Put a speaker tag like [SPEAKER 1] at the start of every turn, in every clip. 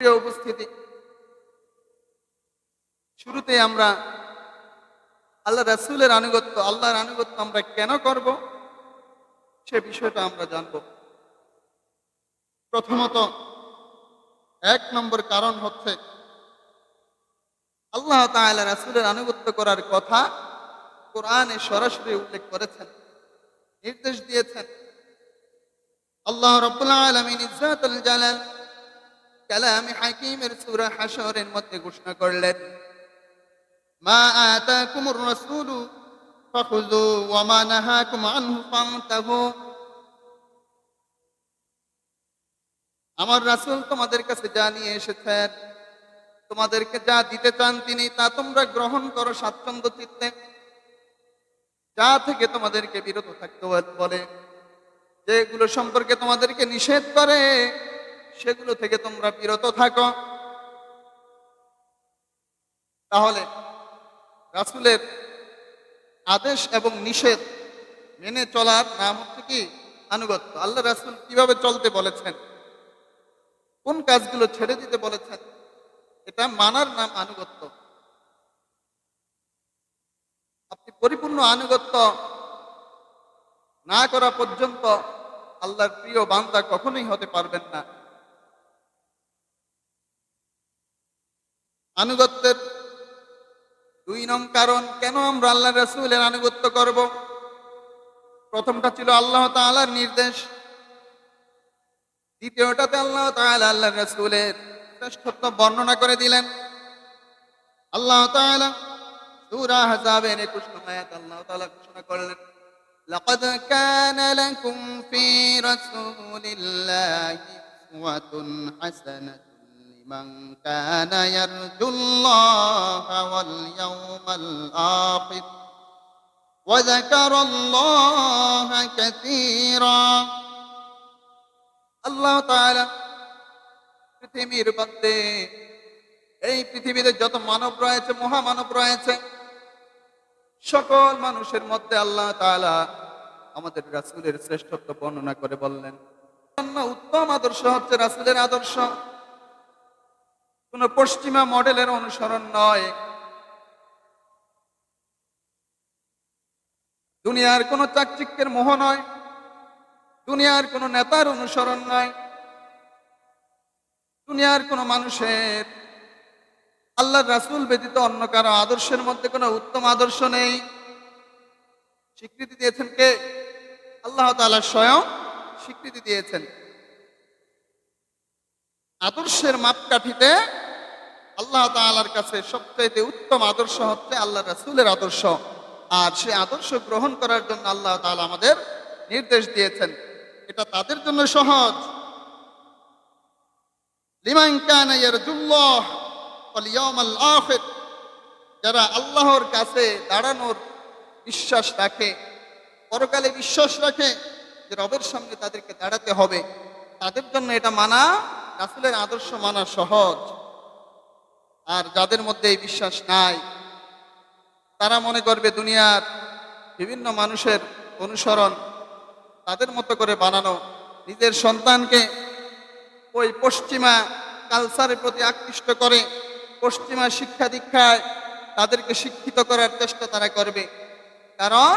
[SPEAKER 1] প্রিয় উপস্থিতি, শুরুতে আমরা আল্লাহ রাসূলের আনুগত্য, আল্লাহর আনুগত্য আমরা কেন করব সে বিষয়টা আমরা জানব। প্রথমত, এক নম্বর কারণ হচ্ছে আল্লাহ তাআলা রাসূলের আনুগত্য করার কথা কোরআনে সরাসরি উল্লেখ করেছেন, নির্দেশ দিয়েছেন। আল্লাহ রাব্বুল আলামিন ইজ্জাতুল জালাল কালামে হাকিমের সূরা হাশরের মধ্যে ঘোষণা করলেন, মা আতাকুমুর রাসূলু ফাখুযু ওয়া মা নাহাকুম আনহু ফান্তাহু। আমার রাসূল তোমাদের কাছে যা নিয়ে এসেছেন, তোমাদেরকে যা দিতে চান তিনি তা তোমরা গ্রহণ করো স্বাচ্ছন্দ্য চিত্তে। যা থেকে তোমাদেরকে বিরত থাকতে বলে, যেগুলো সম্পর্কে তোমাদেরকে নিষেধ করে সেগুলো থেকে তোমরা বিরত থাকো। তাহলে রাসূলের আদেশ এবং নিষেধ মেনে চলার নাম হচ্ছে কি? আনুগত্য। আল্লাহ রাসূল কিভাবে চলতে বলেছেন, কোন কাজগুলো ছেড়ে দিতে বলেছেন, এটা মানার নাম আনুগত্য। আপনি পরিপূর্ণ আনুগত্য না করা পর্যন্ত আল্লাহর প্রিয় বান্দা কখনোই হতে পারবেন না। আনুগত্যের 2 নং কারণ কেন আমরা আল্লাহ রাসূলের আনুগত্য করব। প্রথমটা ছিল আল্লাহ তাআলার নির্দেশ, দ্বিতীয়টাতে আল্লাহ তাআলা আল্লাহ রাসূলের শ্রেষ্ঠত্ব বর্ণনা করে দিলেন। আল্লাহ তাআলা সূরা আহজাবের 21 নং আয়াত আল্লাহ তাআলা ঘোষণা করলেন, লাকাদ কানা লাকুম ফি রাসূলিল্লাহি উসওয়াতুন হাসানাতুন লিমান কানা ইয়ারজুল্লাহা ওয়াল ইয়াওমাল আখির ওয়া যাকারাল্লাহা কাসীরা। আল্লাহ তাআলা পৃথিবীর মধ্যে, এই পৃথিবীতে যত মানব রয়েছে, মহামানব রয়েছে, সকল মানুষের মধ্যে আল্লাহ তাআলা আমাদের রাসূলের শ্রেষ্ঠত্ব বর্ণনা করে বললেন, উত্তম আদর্শ হচ্ছে রাসূলের আদর্শ। কোন পশ্চিমা মডেলের অনুসরণ নয়, দুনিয়ার কোন চাকচিক্যের মোহ নয়, দুনিয়ার কোন নেতার অনুসরণ নয়, দুনিয়ার কোন মানুষের আল্লাহর রাসূল ব্যতীত অন্য কারো আদর্শের মধ্যে কোনো উত্তম আদর্শ নেই। স্বীকৃতি দিয়েছেন কে? আল্লাহ তাআলা স্বয়ং স্বীকৃতি দিয়েছেন। আদর্শের মাপকাঠিতে আল্লাহ তাআলার কাছে সবচেয়ে উত্তম আদর্শ হচ্ছে আল্লাহ রাসূলের আদর্শ। আর সেই আদর্শ গ্রহণ করার জন্য আল্লাহ তাআলা আমাদের নির্দেশ দিয়েছেন। এটা তাদের জন্য সহজ, লিমান কানা ইয়ারজুল্লাহ ওয়াল ইয়াওমাল আখির, যারা আল্লাহর কাছে দাঁড়ানোর বিশ্বাস রাখে, পরকালে বিশ্বাস রাখে যে রবের সামনে তাদেরকে দাঁড়াতে হবে, তাদের জন্য এটা মানা, রাসূলের আদর্শ মানা সহজ। আর যাদের মধ্যে এই বিশ্বাস নাই, তারা মনে করবে দুনিয়ার বিভিন্ন মানুষের অনুসরণ, তাদের মতো করে বানানো, নিজের সন্তানকে ওই পশ্চিমা কালচারের প্রতি আকৃষ্ট করে পশ্চিমা শিক্ষা দীক্ষায় তাদেরকে শিক্ষিত করার চেষ্টা তারা করবে। কারণ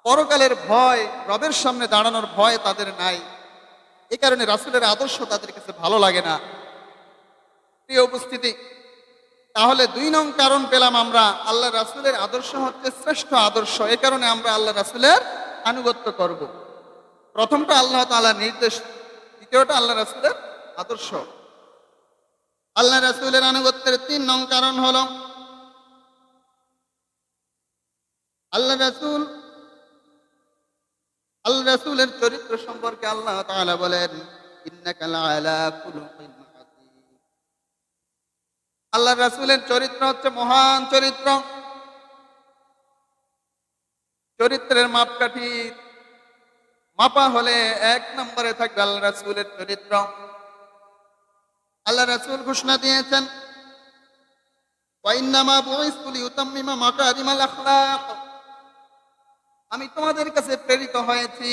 [SPEAKER 1] পরকালের ভয়, রবের সামনে দাঁড়ানোর ভয় তাদের নাই। এই কারণে রাসূলের আদর্শ তাদের কাছে ভালো লাগে না। প্রিয় উপস্থিতি, তাহলে 2 নং কারণ পেলাম আমরা, আল্লাহ রাসূলের আদর্শ হচ্ছে শ্রেষ্ঠ আদর্শ। এই কারণে আমরা আল্লাহ রাসূলের আনুগত্য করব। প্রথমটা আল্লাহ তাআলার নির্দেশ, দ্বিতীয়টা আল্লাহ রাসূলের আদর্শ। আল্লাহ রাসূলের আনুগত্যের 3 নং কারণ হলো আল্লাহ রাসূলের চরিত্র সম্পর্কে আল্লাহ তাআলা বলেন, ইন্নাকা লাআলা খুলুকিন আযীম। আল্লাহ রাসূলের চরিত্র হচ্ছে মহান চরিত্র। চরিত্রের মাপকাঠি মাপা হলে 1 নম্বরে থাকবে আল্লাহ রাসূলের চরিত্র। আল্লাহ রাসূল ঘোষণা দিয়েছেন, ওয়া ইন্নামা বুইসতু লিউতাম্মিমা মাকারিমাল আখলাক, আমি তোমাদের কাছে প্রেরিত হয়েছি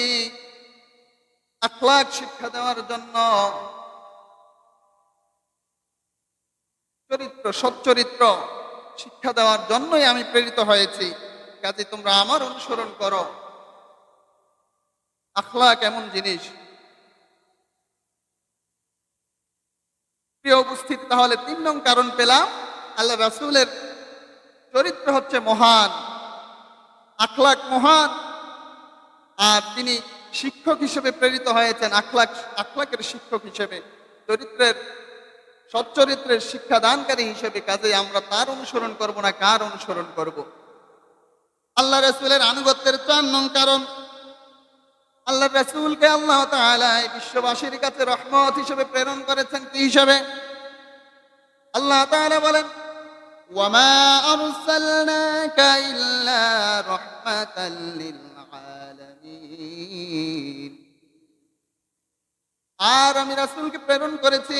[SPEAKER 1] আখলাক শিক্ষা দেওয়ার জন্য। চরিত্র সচ্চরিত্র শিক্ষা দেওয়ার জন্যই আমি প্রেরিত হয়েছি। কাজে তোমরা আমার অনুসরণ করো। আখলাক এমন জিনিস। প্রিয় উপস্থিতি, তাহলে ৩ নং কারণ পেলাম, আল্লাহ রাসূলের চরিত্র হচ্ছে মহান, আখলাক মহান, আর তিনি শিক্ষক হিসেবে প্রেরিত হয়েছেন, আখলাকের শিক্ষক হিসেবে, চরিত্রের সচ্চরিত্রের শিক্ষাদানকারী হিসেবে। কাজে আমরা তার অনুসরণ করব না, কার অনুসরণ করব? আল্লাহ রাসূলের আনুগত্যের ৪ নং কারণ, আল্লাহ রাসূলকে আল্লাহ তাআলা এই বিশ্ববাসীর কাছে রহমত হিসেবে প্রেরণ করেছেন। কি হিসেবে? আল্লাহ তাআলা বলেন, ওয়ামা আরসালনাকা ইল্লা রাহমাতাল লিল আলামিন। আর আমি রাসূলকে প্রেরণ করেছি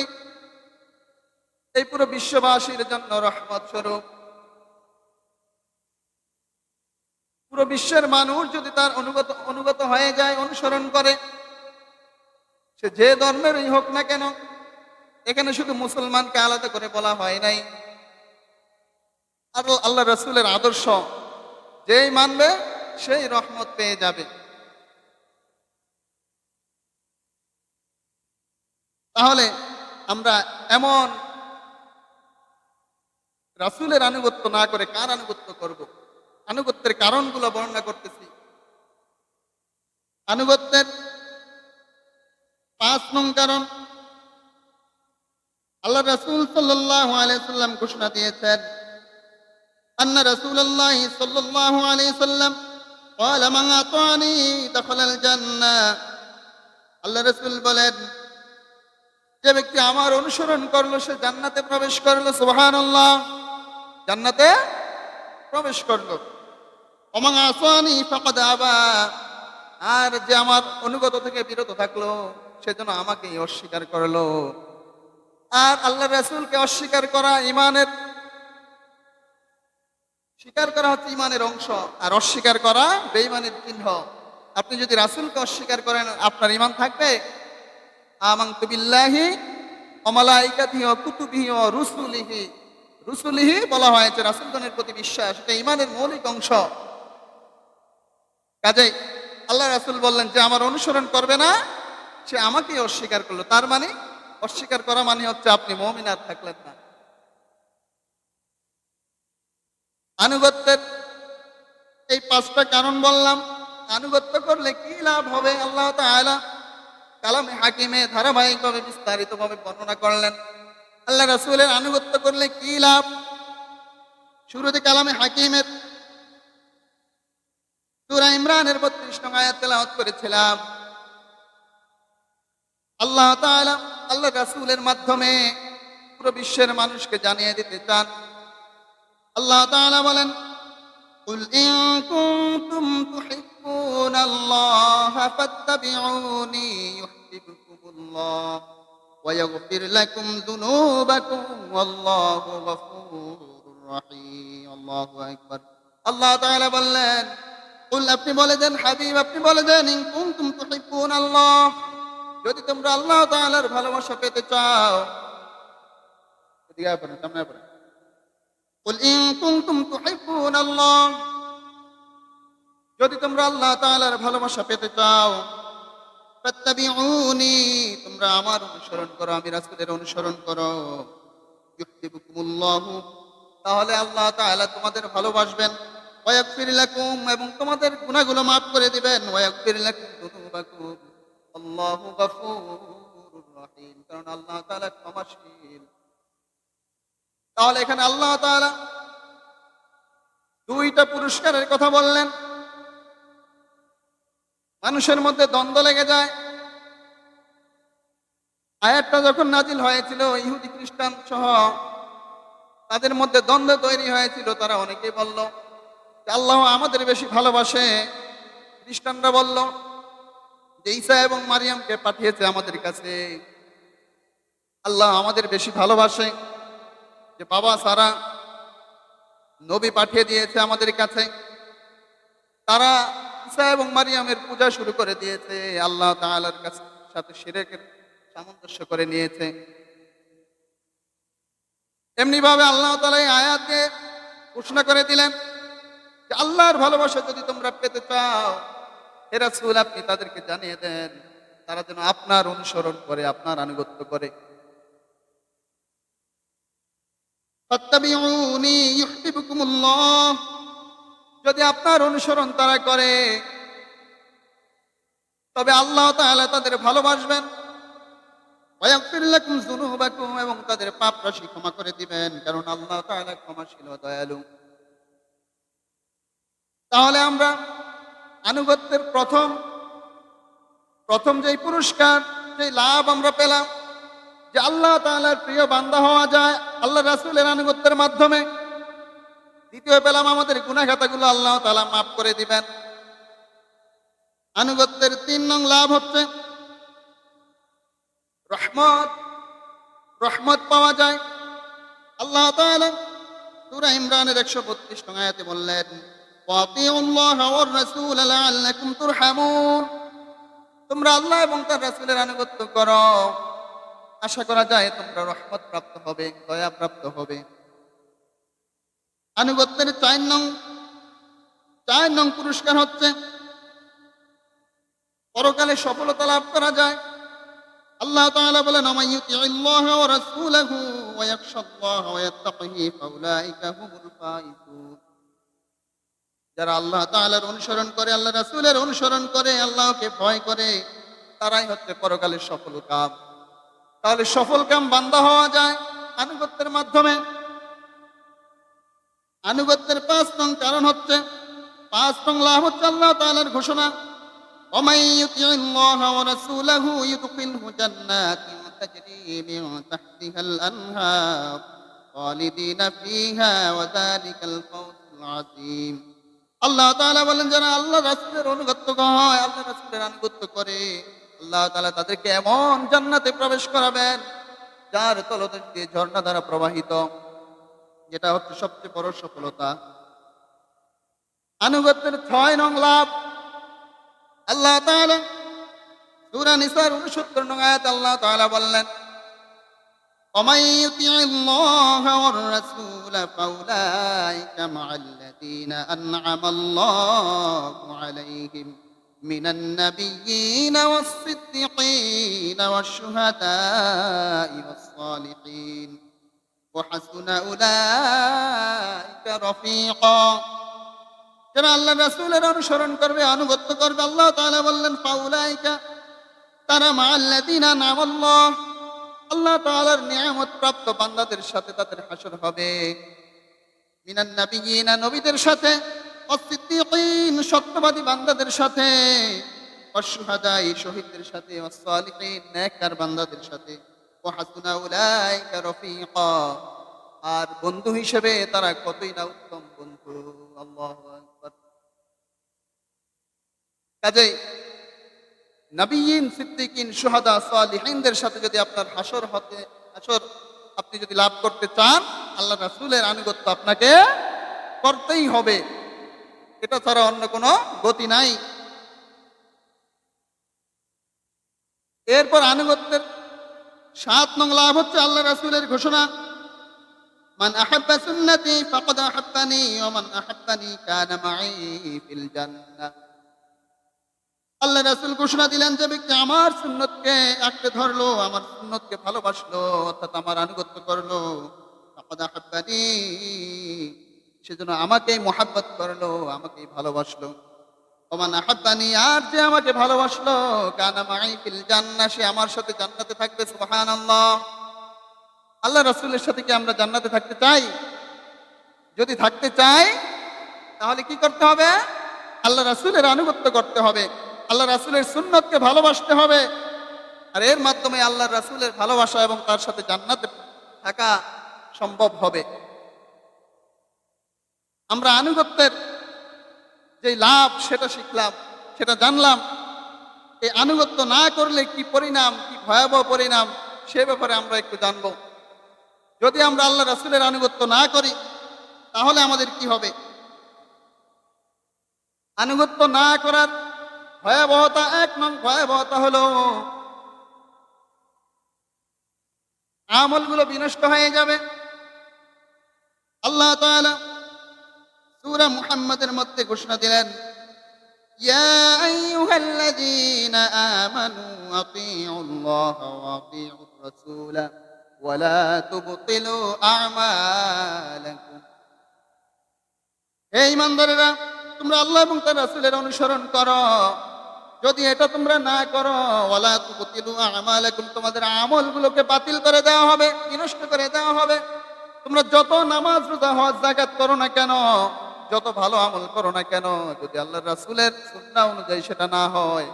[SPEAKER 1] এই পুরো বিশ্ববাসীর জন্য রহমত স্বরূপ। পুরো বিশ্বের মানুষ যদি তার অনুগত হয়ে যায়, অনুসরণ করে, সে যে ধর্মেরই হোক না কেন, এখানে শুধু মুসলমানকে আলাদা করে বলা হয় নাই। আর আল্লাহ রাসূলের আদর্শ যেই মানবে সেই রহমত পেয়ে যাবে। তাহলে আমরা এমন রাসূলের আনুগত্য না করে কার আনুগত্য করব? আনুগত্যের কারণগুলো বর্ণনা করতেছি। আনুগত্যের ৫ নং কারণ, আল্লাহ রাসূল সাল্লাল্লাহু আলাইহি সাল্লাম ঘোষণা দিয়েছেন, আন্না রাসূলুল্লাহ সাল্লাল্লাহু আলাইহি সাল্লাম ক্বালা মান আতানি দাখালাল জান্নাহ। আল্লাহ রাসূল বলেন, যে ব্যক্তি আমার অনুসরণ করলো সে জান্নাতে প্রবেশ করলো। সুবহানাল্লাহ, জান্নাতে প্রবেশ করলো। ওয়া মান আসানি ফাকাদ আবা, আর যে আমার অনুগত থেকে বিরত থাকলো সেজন্য আমাকেই অস্বীকার করলো। আর আল্লাহ রাসূলকে অস্বীকার করা স্বীকার করা হচ্ছে ইমানের অংশ, আর অস্বীকার করা বেঈমানের চিহ্ন। আপনি যদি রাসূলকে অস্বীকার করেন, আপনার ঈমান থাকবে? আমানতু বিল্লাহি ওয়া মালাইকাতিহি ওয়া কুতুবিহি ওয়া রুসুলিহি। রুসুলিহি বলা হয়েছে রাসূলগণের প্রতি বিশ্বাস, এটা ঈমানের মৌলিক অংশ। কাজেই আল্লাহ রাসূল বললেন, যে আমার অনুসরণ করবে না সে আমাকেই অস্বীকার করলো। তার মানে অস্বীকার করা মানে হচ্ছে আপনি মুমিন আর থাকলেন না। আনুগত্যের এই ৫টা কারণ বললাম। আনুগত্য করলে কি লাভ হবে আল্লাহ তাআলা কালামে হাকিমে ধারাবাহিকভাবে বিস্তারিতভাবে বর্ণনা করলেন। আল্লাহ রাসূলের আনুগত্য করলে কি লাভ? শুরুতে কালামে হাকিমের সূরা ইমরানের ৩২ নং আয়াত তেলাওয়াত করেছিলাম। আল্লাহ তাআলা আল্লাহ রাসূলের মাধ্যমে পুরো বিশ্বের মানুষকে জানিয়ে দিতে চান। আল্লাহ তাআলা বলেন, কুল ইন কুনতুম তুহিব্বুনাল্লাহা ফাত্তাবিউনি ইউহিব্বুকুমুল্লাহ ওয়া ইয়াগফির লাকুম যুনুবাকুম ওয়াল্লাহু গফুরুর রহিম। আল্লাহু আকবার। আল্লাহ তাআলা বললেন, কুল, আপনি বলে দেন, হাবিব আপনি বলে দেন, ইন কুনতুম তুহিব্বুনাল্লাহ, যদি তোমরা আল্লাহ তাআলার ভালোবাসা পেতে চাও। এদিকে আপনারা সামনে আপনারা, কুল ইন কুনতুম তুহিব্বুনাল্লাহ, যদি তোমরা আল্লাহ তাআলার ভালোবাসা পেতে চাও, ফাত্তাবিউনি, তোমরা আমার অনুসরণ করো, আমি রাসূলের অনুসরণ করো। ইউহিব্বুকুমুল্লাহ, তাহলে আল্লাহ তাআলা তোমাদের ভালোবাসবেন। ওয়া ইয়াগফির লাকুম, এবং তোমাদের গুনাহগুলো maaf করে দিবেন। ওয়া ইয়াগফির লাকুম যুনুবাকুম আল্লাহু গফুরুর রহিম, কারণ আল্লাহ তাআলা ক্ষমাশীল। তাহলে এখানে আল্লাহ তাআলা 2টা পুরস্কারের কথা বললেন। মানুষের মধ্যে দ্বন্দ্ব লেগে যায়। আয়াতটা যখন নাজিল হয়েছিল, ইহুদি খ্রিস্টান সহ তাদের মধ্যে দ্বন্দ্ব তৈরি হয়েছিল। তারা অনেকেই বলল যে আল্লাহ আমাদের বেশি ভালোবাসে। খ্রিস্টানরা বলল যে ঈসা এবং মারিয়ামকে পাঠিয়েছে আমাদের কাছে, আল্লাহ আমাদের বেশি ভালোবাসে, যে বাবা সারা নবী পাঠিয়ে দিয়েছে আমাদের কাছে। তারা ঈসা এবং মারিয়ামের পূজা শুরু করে দিয়েছে, আল্লাহ তাআলার সাথে শিরকের সামঞ্জস্য করে নিয়েছে। এমনি ভাবে আল্লাহ তাআলা এই আয়াতে ঘোষণা করে দিলেন যে আল্লাহর ভালোবাসা যদি তোমরা পেতে চাও, হে রাসূল আপনি তাদেরকে জানিয়ে দেন তারা যেন আপনার অনুসরণ করে, আপনার আনুগত্য করে। ফাত্তাবিউনি ইউহিব্বুকুমুল্লাহ, যদি আপনার অনুসরণ তারা করে তবে আল্লাহ তাআলা তাদের ভালোবাসবেন। ওয়া ইয়াগফির লাকুম যুনুবাকুম, এবং তাদের পাপ রাশি ক্ষমা করে দিবেন, কারণ আল্লাহ তাআলা ক্ষমাশীল ও দয়ালু। তাহলে আমরা আনুগত্যের প্রথম যেই পুরস্কার, যেই লাভ আমরা পেলাম যে আল্লাহ তাআলার প্রিয় বান্দা হওয়া যায় আল্লাহ রাসূলের আনুগত্যের মাধ্যমে। দ্বিতীয় পেলাম আমাদের গুনাহ খাতাগুলো আল্লাহ তাআলা মাফ করে দিবেন। আনুগত্যের ৩ নং লাভ হচ্ছে রহমত পাওয়া যায়। আল্লাহ তাআলা সূরা ইমরানের ১৩২ নং আয়াতে বললেন, ওয়াতিউল্লাহ ওয়ার রাসূল লাআল্লাকুম তুরহামুন, তোমরা আল্লাহ এবং তার রাসূলের আনুগত্য করো, আশা করা যায় তোমরা রহমত প্রাপ্ত হবে, দয়া প্রাপ্ত হবে। আনুগত্যের ৪ নং পুরস্কার হচ্ছে পরকালে সফলতা লাভ করা যায়। আল্লাহ তাআলা বলেন, আমাইয়ুতিল্লাহ ওয়া রাসূলাহু ওয়া ইয়াখশাল্লাহ ওয়া ইয়াত্তাকিহি ফাউলাইকা হুমুল ফাইজুন, যারা আল্লাহ তাআলার অনুসরণ করে, আল্লাহ রাসূলের অনুসরণ করে, আল্লাহকে ভয় করে, তারাই হচ্ছে পরকালের সফল কাম। তাহলে সফল কাম বান্দা হওয়া যায় আনুগত্যের মাধ্যমে। আনুগত্যের ৫ নং কারণ হচ্ছে, ৫ নং লাভ হচ্ছে আল্লাহ তাআলার ঘোষণা, ومن يطع الله ورسوله يدخله جنات تجري من تحتها الأنهار خالدين فيها وذلك الفوز العظيم। আল্লাহ তাআলা বলেন, যারা আল্লাহ রাসূলের অনুগত হয়, আল্লাহ রাসূলের আনুগত্য করে, আল্লাহ তাআলা তাদেরকে এমন জান্নাতে প্রবেশ করাবেন যার তলদেশ দিয়ে ঝর্ণা দ্বারা প্রবাহিত, যেটা হচ্ছে সবচেয়ে বড় সফলতা। আনুগত্যের ৬ নং লাভ, আল্লাহ তাআলা সূরা নিসার ৬৯ নং আয়াতে আল্লাহ তাআলা বললেন, ومن يطع الله والرسول فأولئك مع الذين أنعم الله عليهم من النبيين والصديقين والشهداء والصالحين وحسن أولئك رفيقا। যারা আল্লাহ রাসূলের অনুসরণ করবে, আনুগত্য করবে, আল্লাহ তাআলা বললেন ফাউলাইকা, তারা মাআল্লাযীনা আনআমাল্লাহ, আল্লাহ তাআলার নিয়ামত প্রাপ্ত বান্দাদের সাথে তাদের হাসর হবে। মিনান নাবিয়িনা, নবীদের সাথে, ওয়াস-সিদ্দীকিন, সত্যবাদী বান্দাদের সাথে, ওয়াশ-শুহাদাই, শহীদদের সাথে, ওয়াস-সালিহিন, নেককার বান্দাদের সাথে, ওয়া হাসুনা উলাইকা রফিকা, আর বন্ধু হিসেবে তারা কতই না উত্তম বন্ধু। আল্লাহু আকবার। কাজেই নবিয়িন, সিদ্দিকিন, শুহাদা, সালিহিনদের সাথে যদি আপনার হাসর আপনি যদি লাভ করতে চান, আল্লাহ রাসূলের আনুগত্য আপনাকে করতেই হবে, এটা ছাড়া অন্য কোনো গতি নাই। এরপর আনুগত্যের ৭ নং লাভ হচ্ছে আল্লাহ রাসূলের ঘোষণা, মান আহাব্বা সুন্নতি ফাকাদ আহাব্বানি ওয়া মান আহাব্বানি কানা মাই ফিল জান্নাহ। আল্লাহ রাসূল ঘোষণা দিলেন, যে ব্যক্তি আমার সুন্নতকে আঁকড়ে ধরলো, আমার সুন্নতকে ভালোবাসলো, অর্থাৎ আমার আনুগত্য করলো, ফাকাদ আহাব্বানি, সেজন্য আমাকেই মুহাব্বত করলো, আমাকেই ভালোবাসলো। ওয়া মান আহাব্বানি, আর যে আমাকে ভালোবাসলো, কানা মাই ফিল জান্নাহ, সে আমার সাথে জান্নাতে থাকবে। সুবহানাল্লাহ। আল্লাহ রাসূলের সাথে কি আমরা জান্নাতে থাকতে চাই? যদি থাকতে চাই তাহলে কি করতে হবে? আল্লাহ রাসূলের আনুগত্য করতে হবে, আল্লাহ রাসূলের সুন্নতকে ভালোবাসতে হবে, আর এর মাধ্যমে আল্লাহ রাসূলের ভালোবাসা এবং তার সাথে জান্নাতে থাকা সম্ভব হবে। আমরা আনুগত্যের যে লাভ সেটা শিখলাম, সেটা জানলাম। এই আনুগত্য না করলে কি পরিণাম, কি ভয়াবহ পরিণাম, সে ব্যাপারে আমরা একটু জানবো। যদি আমরা আল্লাহ রাসূলের আনুগত্য না করি তাহলে আমাদের কি হবে? আনুগত্য না করার ভয়াবহতা, ১ নং ভয়াবহতা হলো আমলগুলো বিনষ্ট হয়ে যাবে, আল্লাহ তাআলা সূরা মুহাম্মাদের মধ্যে ঘোষণা দিলেন, ইয়া আইয়ুহাল্লাযীনা আমানু আতিউল্লাহা ওয়া আতিউর রাসূলা ওয়া লা তুবতিলু আমালাকুম। হে ঈমানদারেরা, তোমরা আল্লাহ এবং তার রাসূলের অনুসরণ করো। যদি এটা তোমরা না করো, ওয়ালা তুবতিলু আমালাকুম, তোমাদের আমলগুলোকে বাতিল করে দেওয়া হবে, বিনষ্ট করে দেওয়া হবে। তোমরা যত নামাজ, রোজা, হজ, যাকাত করো না কেন, যত ভালো আমল করো না কেন, যদি আল্লাহর রাসূলের সুন্নাহ অনুযায়ী সেটা না হয়,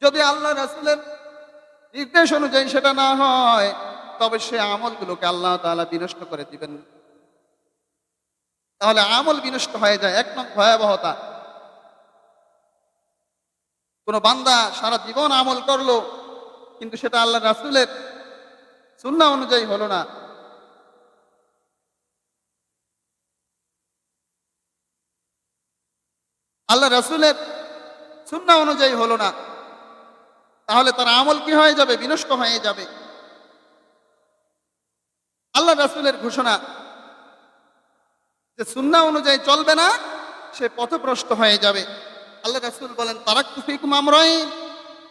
[SPEAKER 1] যদি আল্লাহর রাসূলের নির্দেশ অনুযায়ী সেটা না হয়, তবে সে আমলগুলোকে আল্লাহ তাআলা বিনষ্ট করে দিবেন। তাহলে আমল বিনষ্ট হয়ে যায়, এক নং ভয়াবহতা। কোন বান্দা সারা জীবন আমল করলো, কিন্তু সেটা আল্লাহ রাসূলের সুন্নাহ অনুযায়ী হলো না, আল্লাহ রাসূলের সুন্নাহ অনুযায়ী হলো না, তাহলে তার আমল কি হয়ে যাবে? বিনষ্ট হয়ে যাবে। আল্লাহ রাসূলের ঘোষণা যে সুন্নাহ অনুযায়ী চলবে না, সে পথভ্রষ্ট হয়ে যাবে। আল্লাহ রাসূল বলেন, তারাকতু ফীকুম আমরাইন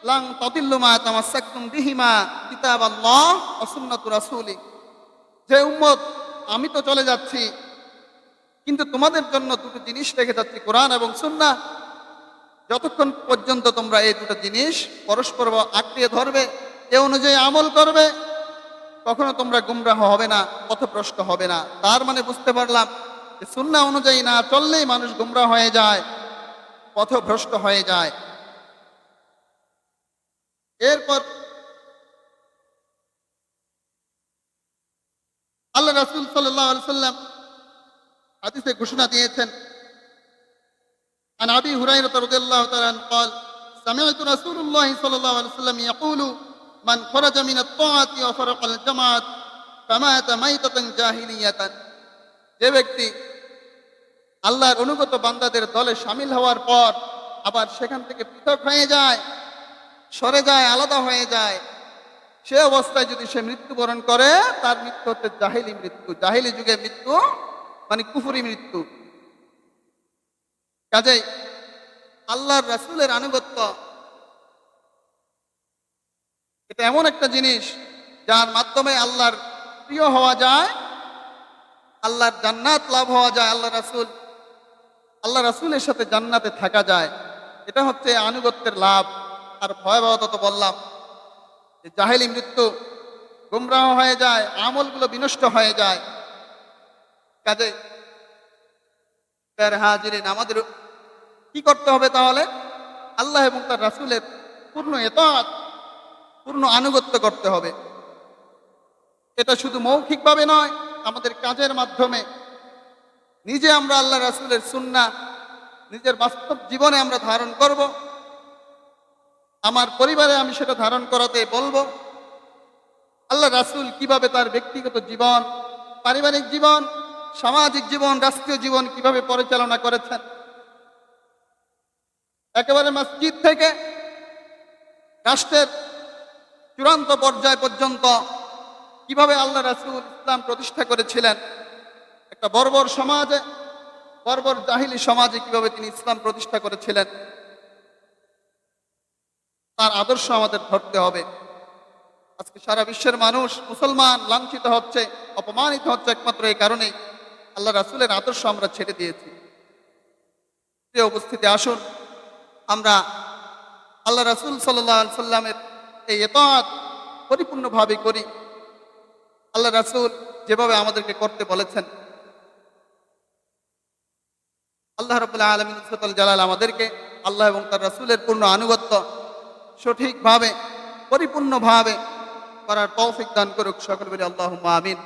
[SPEAKER 1] লান তাদিল্লু মা তামাসসাকতুম বিহিমা কিতাবাল্লাহ ওয়া সুন্নাতু রাসূলি। যে উম্মত, আমি তো চলে যাচ্ছি, কিন্তু তোমাদের জন্য দুটো জিনিস রেখে যাচ্ছি, কোরআন এবং সুন্নাহ। যতক্ষণ পর্যন্ত তোমরা এই দুটো জিনিস পরস্পর আঁকড়িয়ে ধরবে, এ অনুযায়ী আমল করবে, কখনো তোমরা গুমরাহ হবে না, পথভ্রষ্ট হবে না। তার মানে বুঝতে পারলাম যে সুন্নাহ অনুযায়ী না চললেই মানুষ গুমরাহ হয়ে যায়, পথভ্রষ্ট হয়ে যায়। এরপর আল্লাহ রাসূল সাল্লাল্লাহু আলাইহি ওয়াসাল্লাম হাদিসে ঘোষণা দিয়েছেন, عن أبي هريرة رضي الله تعالى عنه قال سمعت رسول الله صلى الله عليه وسلم يقول من خرج من الطاعة وفرق الجماعة فمات ميتة جاهلية। যে ব্যক্তি আল্লাহর অনুগত বান্দাদের দলে শামিল হওয়ার পর আবার সেখান থেকে পৃথক হয়ে যায়, সরে যায়, আলাদা হয়ে যায়, সে অবস্থায় যদি সে মৃত্যুবরণ করে, তার মৃত্যু হচ্ছে জাহিলি মৃত্যু। জাহিলি যুগে মৃত্যু মানে কুফরি মৃত্যু। কাজেই আল্লাহর রাসূলের আনুগত্য এটা এমন একটা জিনিস যার মাধ্যমে আল্লাহর প্রিয় হওয়া যায়, আল্লাহর জান্নাত লাভ হওয়া যায়, আল্লাহ রাসূলের সাথে জান্নাতে থাকা যায়। এটা হচ্ছে আনুগত্যের লাভ। আর ভয়াবহতা তো বললাম যে জাহেলি মৃত্যু, গুমরাহ হয়ে যায়, আমলগুলো বিনষ্ট হয়ে যায়। কাজে হাজিরিন, আমাদের কি করতে হবে তাহলে? আল্লাহ এবং তার রাসূলের পূর্ণ ইতাআত, পূর্ণ আনুগত্য করতে হবে। এটা শুধু মৌখিকভাবে নয়, আমাদের কাজের মাধ্যমে নিজে আমরা আল্লাহ রাসূলের সুন্নাহ নিজের বাস্তব জীবনে আমরা ধারণ করব। আমার পরিবারে আমি সেটা ধারণ করাতে বলবো। আল্লাহ রাসূল কিভাবে তার ব্যক্তিগত জীবন, পারিবারিক জীবন, সামাজিক জীবন, রাষ্ট্রীয় জীবন কিভাবে পরিচালনা করেছেন, একেবারে মসজিদ থেকে রাষ্ট্রের চূড়ান্ত পর্যায় পর্যন্ত কিভাবে আল্লাহ রাসূল ইসলাম প্রতিষ্ঠা করেছিলেন, একটা বর্বর সমাজে, বর্বর জাহিলি সমাজে কিভাবে তিনি ইসলাম প্রতিষ্ঠা করেছিলেন, তার আদর্শ আমাদের ধরতে হবে। আজকে সারা বিশ্বের মানুষ, মুসলমান লাঞ্ছিত হচ্ছে, অপমানিত হচ্ছে একমাত্র এই কারণেই আল্লাহ রাসূলের আদর্শ আমরা ছেড়ে দিয়েছি। প্রিয় উপস্থিতি, আসুন আমরা আল্লাহ রাসূল সাল্লাল্লাহু আলাইহি সাল্লামের এই ইতাআত পরিপূর্ণভাবে করি। আল্লাহ রাসূল যেভাবে আমাদেরকে করতে বলেছেন, আল্লাহ রাব্বুল আলামিন ইজ্জতুল জালাল আমাদেরকে আল্লাহ এবং তার রাসূলের পূর্ণ আনুগত্য সঠিকভাবে, পরিপূর্ণভাবে করার তৌফিক দান করুক। সকল বলি আল্লাহুম্মা আমিন।